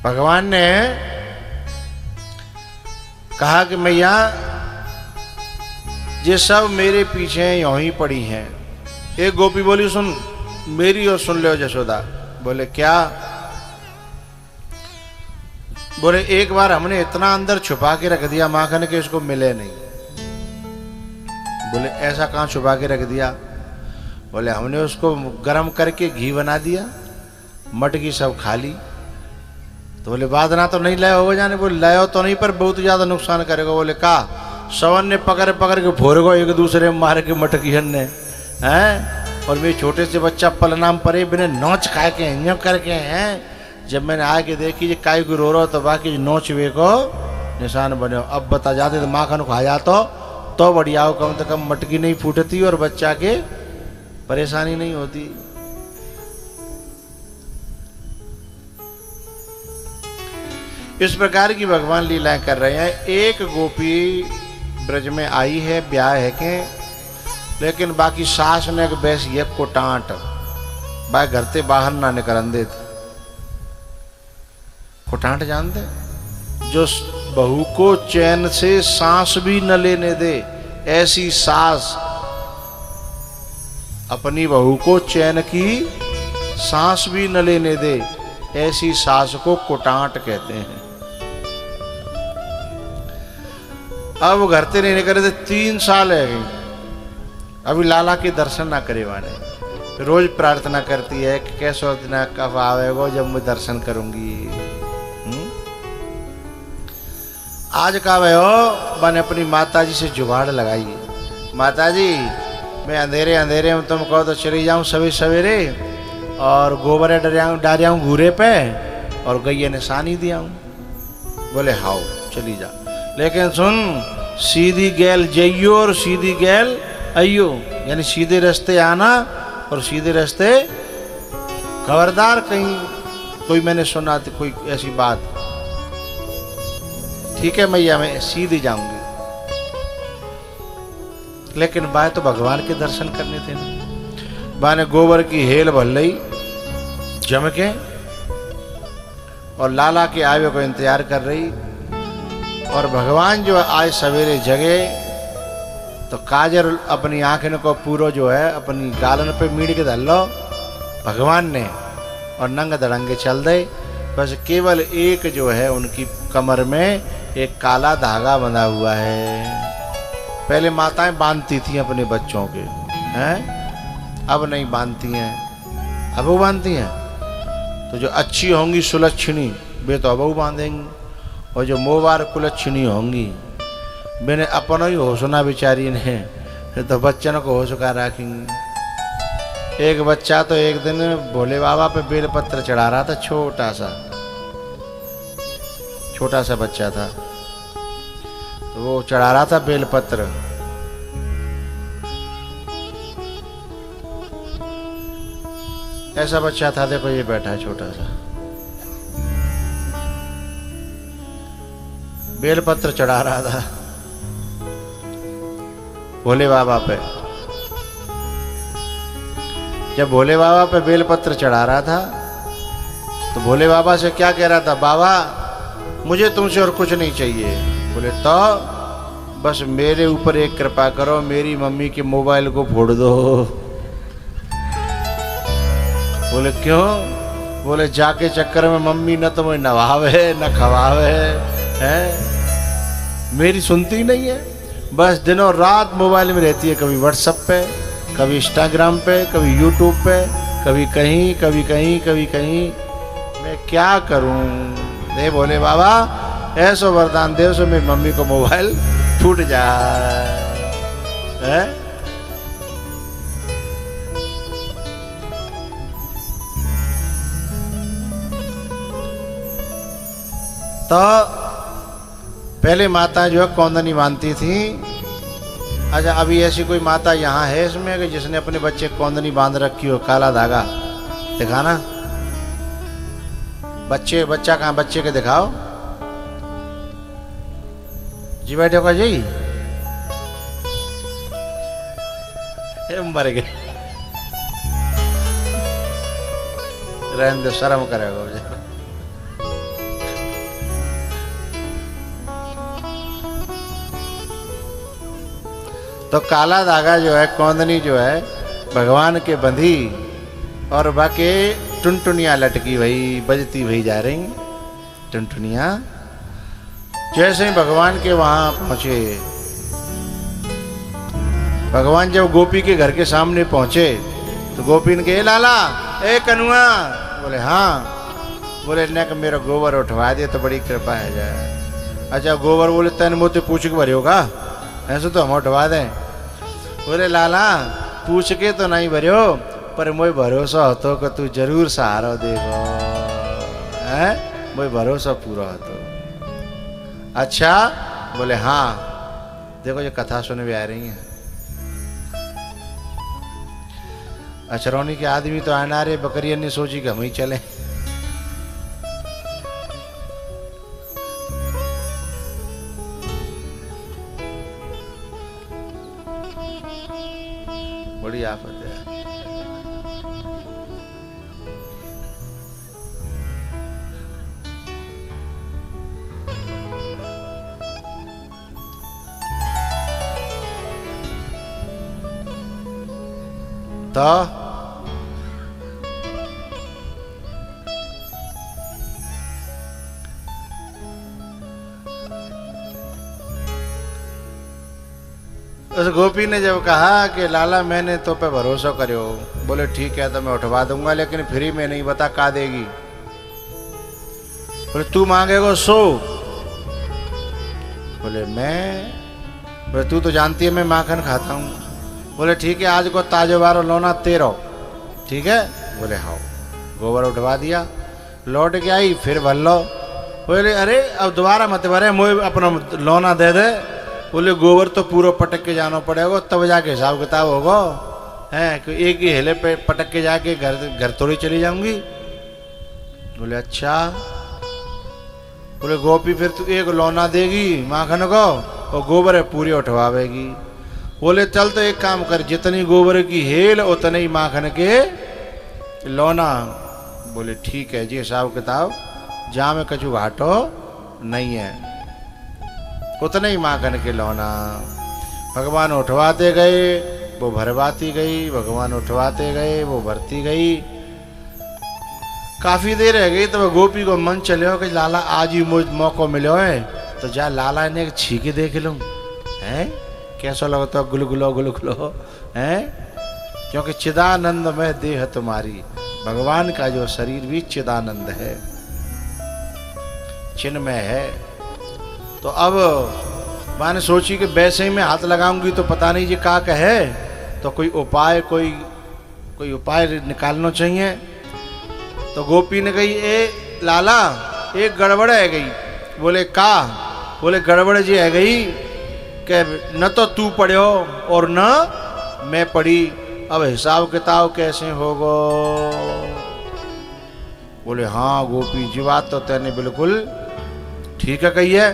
भगवान ने कहा कि मैया ये सब मेरे पीछे यूं ही पड़ी हैं। एक गोपी बोली सुन मेरी और सुन लो जशोदा। बोले क्या? बोले एक बार हमने इतना अंदर छुपा के रख दिया माखन के इसको मिले नहीं। बोले ऐसा कहाँ छुपा के रख दिया? बोले हमने उसको गर्म करके घी बना दिया, मटकी सब खा ली। तो बोले बादना तो नहीं लाया होगा जाने? बोले लाया तो नहीं पर बहुत ज्यादा नुकसान करेगा। बोले का? सवन ने पकड़ पकड़ के फोड़ेगा एक दूसरे में मार के मटकीहन ने हैं। और मेरे छोटे से बच्चा पलनाम परे बिना नोच खाए के यूं करके हैं। जब मैंने आके देखी ये काय को रो रहा तो बाकी नोच वे को निशान बने। अब बता जाते तो माखन खा जाता तो बढ़िया हो, कम से कम मटकी नहीं फूटती और बच्चा के परेशानी नहीं होती। इस प्रकार की भगवान लीलाएं कर रहे हैं। एक गोपी ब्रज में आई है, ब्याह है के, लेकिन बाकी सास ने बैस ये को टांट बाय घर से बाहर ना निकलन देते। को टांट जानते? जो बहू को चैन से सांस भी न लेने दे, ऐसी सास अपनी बहू को चैन की सांस भी न लेने दे, ऐसी सास को कोटांट कहते हैं। अब वो घर से नहीं निकले थे, 3 साल है गई, अभी लाला के दर्शन ना करे वाले। रोज प्रार्थना करती है कि कैसो दिन कब आवेगो जब मैं दर्शन करूंगी। आज का वे हो मैंने अपनी माता जी से जुगाड़ लगाई। माता जी मैं अंधेरे अंधेरे में तुम कहो तो चली जाऊं सवेरे सवेरे और गोबर डारियाऊं घूरे पे और गैया ने सानी दियाऊं। बोले हाओ चली जा, लेकिन सुन सीधी गैल जइयो और सीधी गैल अयो, यानी सीधे रास्ते आना और सीधे रास्ते। खबरदार कहीं कोई मैंने सुना थी कोई ऐसी बात। ठीक है मैया मैं सीधी जाऊंगी, लेकिन बाय तो भगवान के दर्शन करने थे ना। बा ने गोबर की हेल भर लई जम के और लाला के आवे को इंतजार कर रही। और भगवान जो आज सवेरे जगे तो काजर अपनी आंखें को पूरा जो है अपनी गालन पे मीड़ के धर लो भगवान ने और नंग धड़ंगे चल दे। बस केवल एक जो है उनकी कमर में एक काला धागा बंधा हुआ है। पहले माताएं बांधती थी अपने बच्चों के, हैं अब नहीं बांधती हैं। अब वो बांधती हैं तो जो अच्छी होंगी सुलक्षणी वे तो अब वो बांधेंगी, और जो मोबार कुलक्षणी होंगी मैंने अपना ही होशना बेचारी ने तो बच्चन को होश का रखेंगी। एक बच्चा तो एक दिन भोले बाबा पे बेलपत्र चढ़ा रहा था, छोटा सा बच्चा था, तो वो चढ़ा रहा था बेलपत्र। ऐसा बच्चा था, देखो ये बैठा है छोटा सा, बेलपत्र चढ़ा रहा था भोले बाबा पे। जब भोले बाबा पे बेलपत्र चढ़ा रहा था तो भोले बाबा से क्या कह रहा था? बाबा मुझे तुमसे और कुछ नहीं चाहिए। बोले तो बस मेरे ऊपर एक कृपा करो, मेरी मम्मी के मोबाइल को फोड़ दो। बोले क्यों? बोले जाके चक्कर में मम्मी न तो मुझे नवावे न खवावे है, मेरी सुनती ही नहीं है। बस दिनों रात मोबाइल में रहती है, कभी व्हाट्सएप पे, कभी इंस्टाग्राम पे, कभी यूट्यूब पे, कभी कहीं कभी कहीं कभी कहीं। मैं क्या करूं? दे भोले बाबा ऐसा वरदान दे सो मेरी मम्मी को मोबाइल छूट जाए। तो पहले माता जो है कौंदनी बांधती थी। अच्छा अभी ऐसी कोई माता यहाँ है इसमें कि जिसने अपने बच्चे कौंदनी बांध रखी हो, काला धागा दिखाना। बच्चा कहाँ? बच्चे के दिखाओ जी, बैठे होगा जी, मर गए, रहने दो, शर्म करेगा बेचारा। तो काला धागा जो है, कौंदनी जो है भगवान के बंधी और बाकी टुनटुनियाँ लटकी वही बजती वही जा रही टुनटुनियाँ। जैसे ही भगवान के वहां पहुंचे, भगवान जब गोपी के घर के सामने पहुंचे तो गोपी ने कहे लाला ए कनुआ, बोले हाँ। बोले ने कि मेरा गोबर उठवा दे तो बड़ी कृपा है जाए। अच्छा गोबर, बोले तेन मोते पूछ के भरे होगा, ऐसे तो हम उठवा दें। बोले लाला पूछ के तो नहीं भरियो, पर मोए भरोसा हो तो कि तू जरूर सहारा देगा है, मोए भरोसा पूरा हो तो। अच्छा बोले हाँ। देखो ये कथा सुनने भी आ रही है। अचरौनी के आदमी तो आना रहे, बकरियन ने सोची कि हम ही चले। बड़ी आफत है। तो उस गोपी ने जब कहा कि लाला मैंने तो पे भरोसा करो, बोले ठीक है तो मैं उठवा दूंगा, लेकिन फ्री में नहीं, बता का देगी। बोले तू मांगेगा 100। बोले मैं, बोले तू तो जानती है मैं माखन खाता हूँ। बोले ठीक है आज को ताजोबारो लोना 13। ठीक है। बोले हाँ। गोबर उठवा दिया, लौट के आई, फिर भर लो। बोले अरे अब दोबारा मत भरे, मुझे अपना लोना दे दे। बोले गोबर तो पूरा पटक के जाना पड़ेगा, तब जाके हिसाब किताब होगा है कि एक ही हेले पे पटक के जाके घर थोड़ी चली जाऊंगी। बोले अच्छा। बोले गोपी फिर तू एक लोना देगी माखन को और गोबर है पूरी उठवावेगी। बोले चल तो एक काम कर, जितनी गोबर की हेल उतने ही माखन के लोना। बोले ठीक है जी, हिसाब किताब जहाँ में कछु घाटो नहीं है, उतने ही माखन के लोना। भगवान उठवाते गए, वो भरवाती गई, भगवान उठवाते गए, वो भरती गई। काफी देर रह गई तो वह गोपी को मन चले कि लाला आज ही मुझे मौका मिलो है तो जा लाला ने छीके देख लूं है कैसा लगता है, गुलगुलो गुलगुलो है, क्योंकि चिदानंद में देह तुम्हारी। भगवान का जो शरीर भी चिदानंद है, चिन्मय है। तो अब मैंने सोची कि वैसे ही मैं हाथ लगाऊंगी तो पता नहीं जी का कहे, तो कोई उपाय निकालना चाहिए। तो गोपी ने कही ए लाला एक गड़बड़ है गई। बोले का? बोले गड़बड़ जी है गई कि न तो तू पढ़ो और न मैं पढ़ी, अब हिसाब किताब कैसे होगो? बोले हाँ गोपी जी बात तो तेने बिल्कुल ठीक है कही है,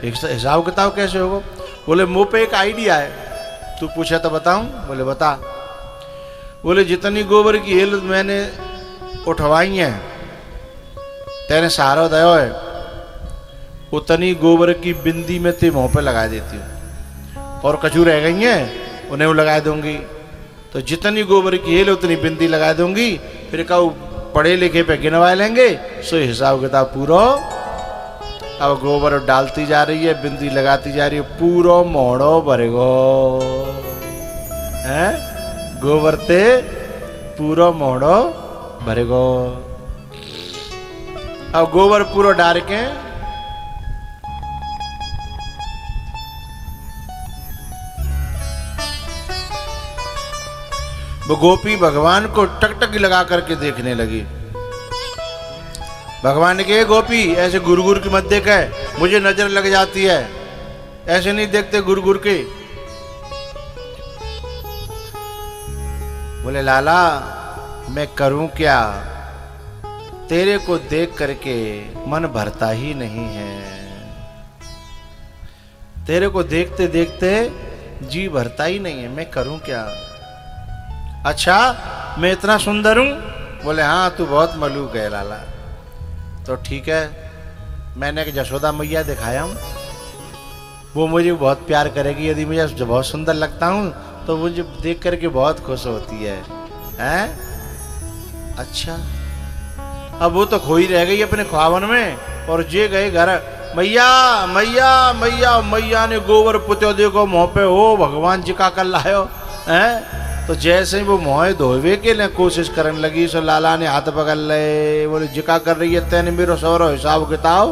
हिसाब किताब कैसे होगा? बोले मुँह पे एक आइडिया है, तू पूछा तो बताऊं? बोले बता। बोले जितनी गोबर की हेल मैंने उठवाई है तेने सहारा दयो है, उतनी गोबर की बिंदी में ते मुँह पे लगा देती हूँ और कचू रह गई हैं उन्हें वो लगा दूंगी। तो जितनी गोबर की हेल उतनी बिंदी लगा दूंगी, फिर कहूँ पढ़े लिखे पे गिनवा लेंगे, सो हिसाब किताब पूरा। अब गोबर डालती जा रही है, बिंदी लगाती जा रही है, पूरा मोड़ो भरेगो है, गोबर ते पूरा मोड़ो भरेगो। अब गोबर पूरा डाल के वो गोपी भगवान को टकटकी लगा करके देखने लगी। भगवान ने कहा गोपी ऐसे गुरगुर की मत देख, है मुझे नजर लग जाती है, ऐसे नहीं देखते गुरगुर के। बोले लाला मैं करूं क्या, तेरे को देख करके मन भरता ही नहीं है, तेरे को देखते देखते जी भरता ही नहीं है, मैं करूं क्या? अच्छा मैं इतना सुंदर हूं? बोले हाँ तू बहुत मलूक है लाला। तो ठीक है, मैंने एक जशोदा मैया दिखाया हूं, वो मुझे बहुत प्यार करेगी। यदि मुझे बहुत सुंदर लगता हूँ तो मुझे देख करके बहुत खुश होती है। हैं? अच्छा, अब वो तो खोई रह गई अपने ख्वाबन में और जे गए घर। मैया मैया मैया, मैया ने गोबर पुत्यो देखो मुँह पे, ओ भगवान जी का कर लायो हैं। तो जैसे ही वो मुँह धोवे के लिए कोशिश करने लगी, सो लाला ने हाथ पकड़ ले, बोले जिका कर रही है तेने मेरो सौरो हिसाब किताब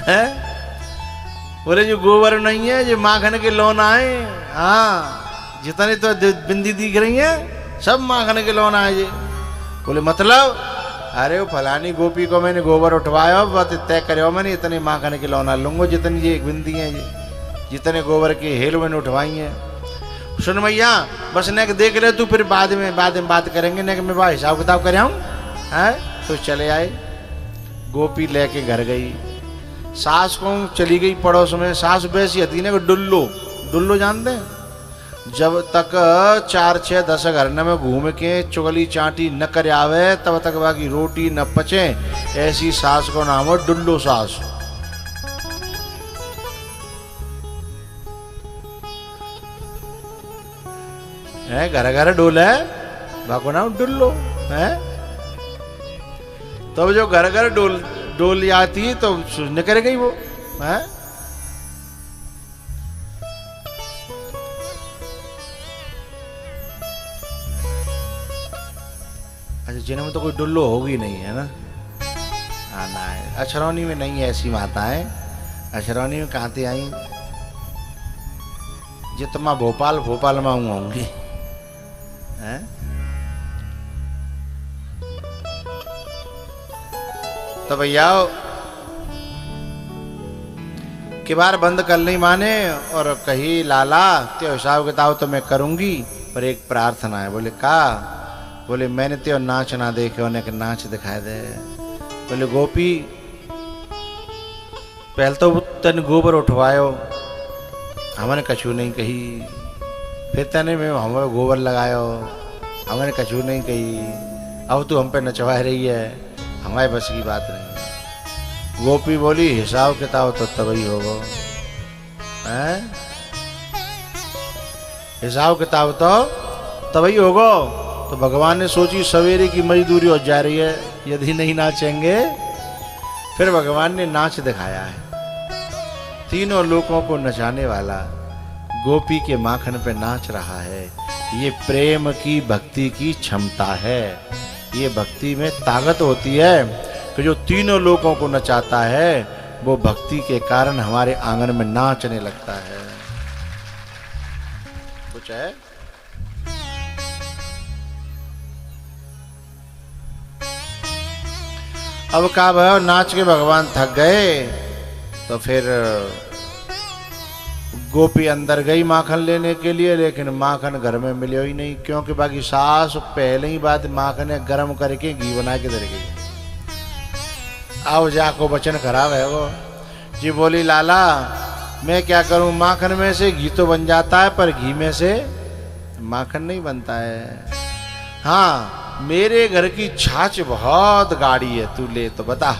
है। बोले जो गोबर नहीं है, जो माखन के लोना है। हाँ, जितने तो बिंदी दिख रही है सब माखन के लोना है जी। बोले मतलब? अरे वो फलानी गोपी को मैंने गोबर उठवाया, बात तय करो मैंने, इतने माखन के लौना लूंगा जितनी ये बिंदी है जी, जितने गोबर की हेल मैंने उठवाई है। सुन मैया, बस ने देख रहे तू, फिर बाद में बात करेंगे, ने मैं बा हिसाब किताब कर है। तो चले आए, गोपी लेके घर गई। सास को चली गई पड़ोस में। सास वैसी हती ने डुल्लो जानते हैं, जब तक 4 6 10 घर में घूम के चुगली चाटी न कर आवे तब तक बाकी रोटी न पचे। ऐसी सास को नाम हो डुल्लो सास। है घर घर डोल है, बाको नाम डुल्लो है। तो जो घर घर डोल आती तो निकल गई वो है। अच्छा, जिन्हें में तो कोई डुल्लो होगी नहीं है ना। हाँ ना है, अछरौनी में नहीं है ऐसी माताएं। अछरौनी में कहां आई, जितना भोपाल में होंगी हैं। तो भैया किबार बंद कर ली माने और कही लाला त्यो हिसाब किताब तो मैं करूंगी, पर एक प्रार्थना है। बोले का? बोले मैंने त्यो नाच ना देखे, उन्हें नाच दिखाए दे। बोले गोपी पहले तो तन गोबर उठवायो, हमने कछू नहीं कही, फिर तने में हमें गोबर लगायो, हमने कछू नहीं कही, अब तू हम पे नचवा रही है, हमारे बस की बात नहीं। गोपी बोली हिसाब किताब तो तभी होगा हैं, हिसाब किताब तो तभी होगा। तो भगवान ने सोची सवेरे की मजदूरी हो जा रही है, यदि नहीं नाचेंगे। फिर भगवान ने नाच दिखाया है, तीनों लोगों को नचाने वाला गोपी के माखन पे नाच रहा है। ये प्रेम की भक्ति की क्षमता है। ये भक्ति में ताकत होती है कि जो तीनों लोगों को नचाता है वो भक्ति के कारण हमारे आंगन में नाचने लगता है। कुछ है? अब का भयो, नाच के भगवान थक गए तो फिर गोपी अंदर गई माखन लेने के लिए, लेकिन माखन घर में मिले ही नहीं, क्योंकि बाकी सास पहले ही बात माखन गर्म करके घी बना के दे गई। आओ जाको वचन खराब है वो जी। बोली लाला मैं क्या करूं, माखन में से घी तो बन जाता है पर घी में से माखन नहीं बनता है। हाँ, मेरे घर की छाछ बहुत गाढ़ी है, तू ले तो बता।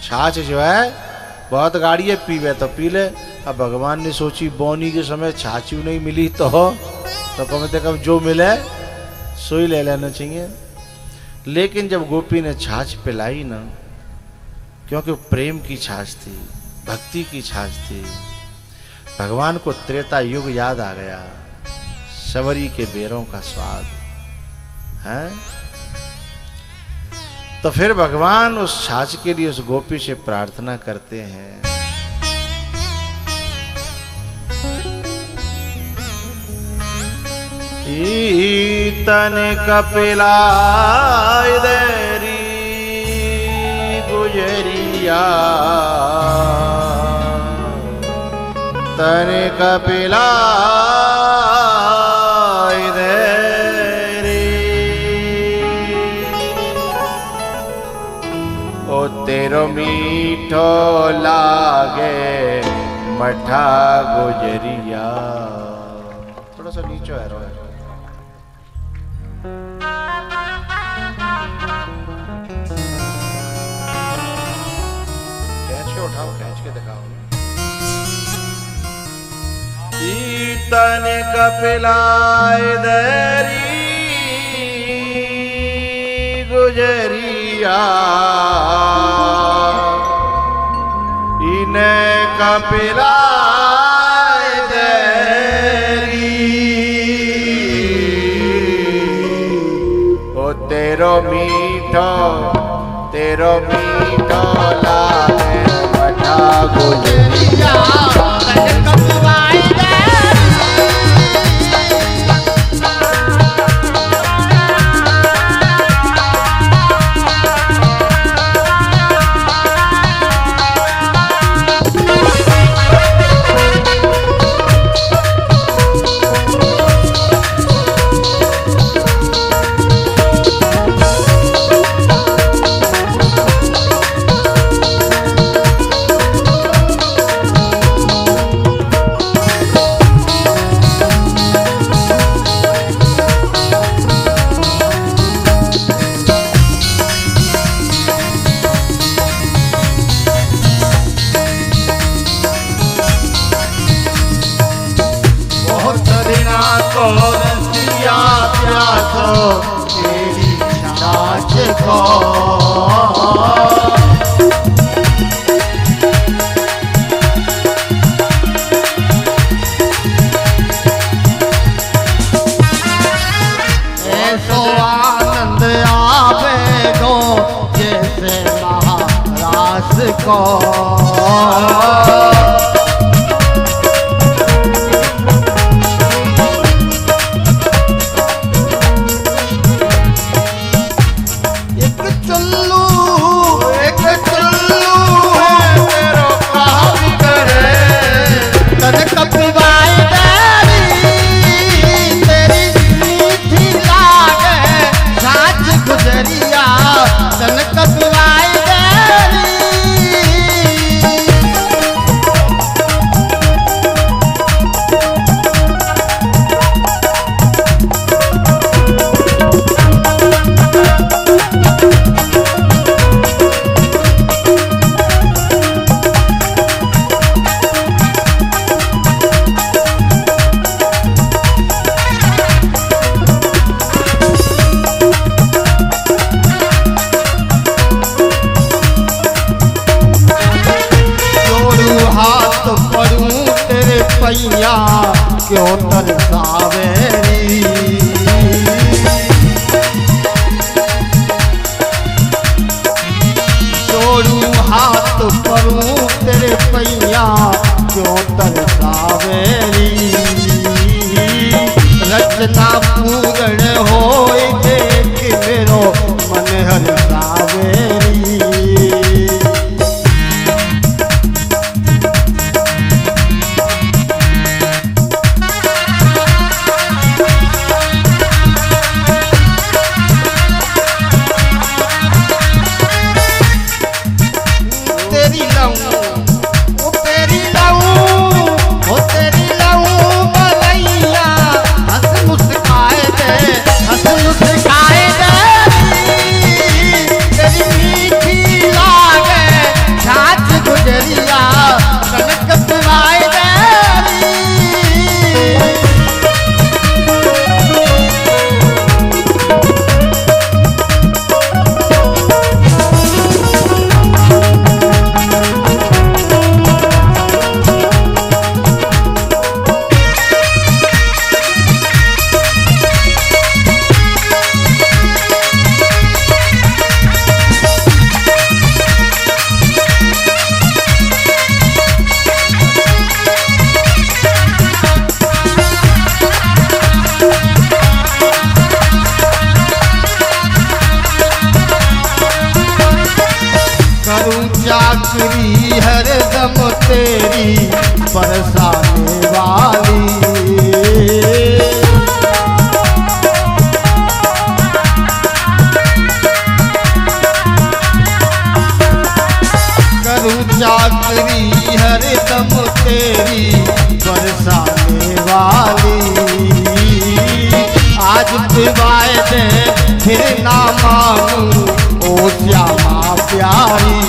छाछ जो है बहुत गाढ़ी है, पीवे तो पी ले। अब भगवान ने सोची बोनी के समय छाछ नहीं मिली तो कम से कम जो मिले सो ही ले लेना चाहिए। लेकिन जब गोपी ने छाछ पिलाई ना, क्योंकि प्रेम की छाछ थी, भक्ति की छाछ थी, भगवान को त्रेता युग याद आ गया, सवरी के बेरों का स्वाद है। तो फिर भगवान उस छाछ के लिए उस गोपी से प्रार्थना करते हैं, तन कपिलाय देरी गुजरिया, तन कपिलाय देरी, ओ तेरो मीठो लागे मठा गुजरिया। थोड़ा सा नीचे है रो, उठाओ, खींच के दिखाओ। तन कपिलाय दरी गुजरिया इन्हें कपिलाय दरी ओ तेरो मीठो लागे मठा गुजरिया ऐसो आनंद आवेगो जैसे महाराज को पैया क्यों तरसावेरी जोड़ू हाथ परूं तेरे पैया क्यों तरसावेरी रचना पूर्ण होए देख मेरो मन हरसावेरी चाकरी हरदम तेरी बरसाने वाली करूँ चाकरी हरदम तेरी बरसाने वाली आज दिवाए दे फिर ना मांगू ओ श्यामा प्यारी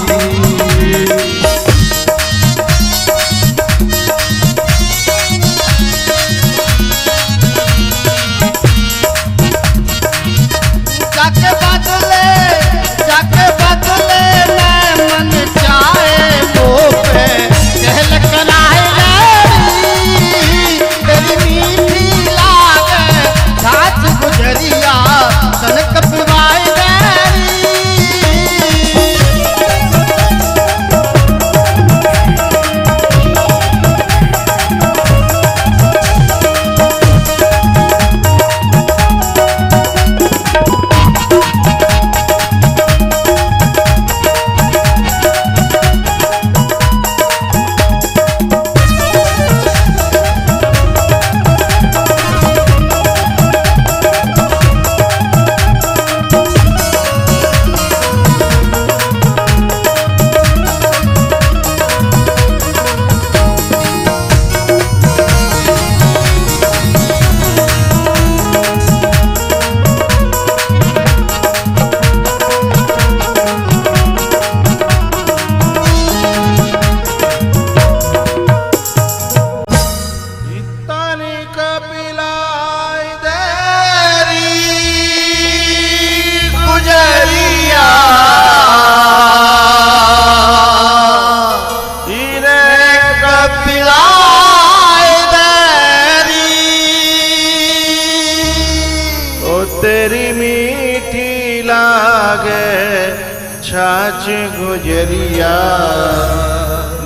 नाच गुजरिया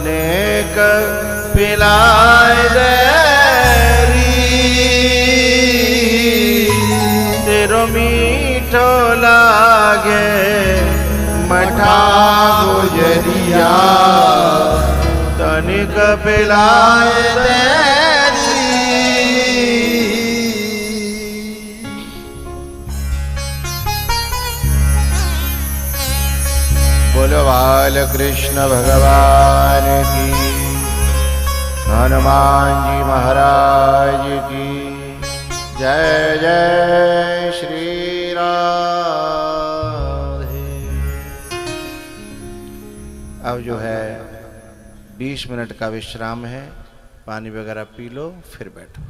नेक पिलाए देरी तेरो मीठो लागे मठा गुजरिया तनिक पिलाए देरी। बोलो बाल कृष्ण भगवान की, हनुमान जी महाराज की जय। जय श्री राधे। अब जो है 20 मिनट का विश्राम है, पानी वगैरह पी लो फिर बैठो।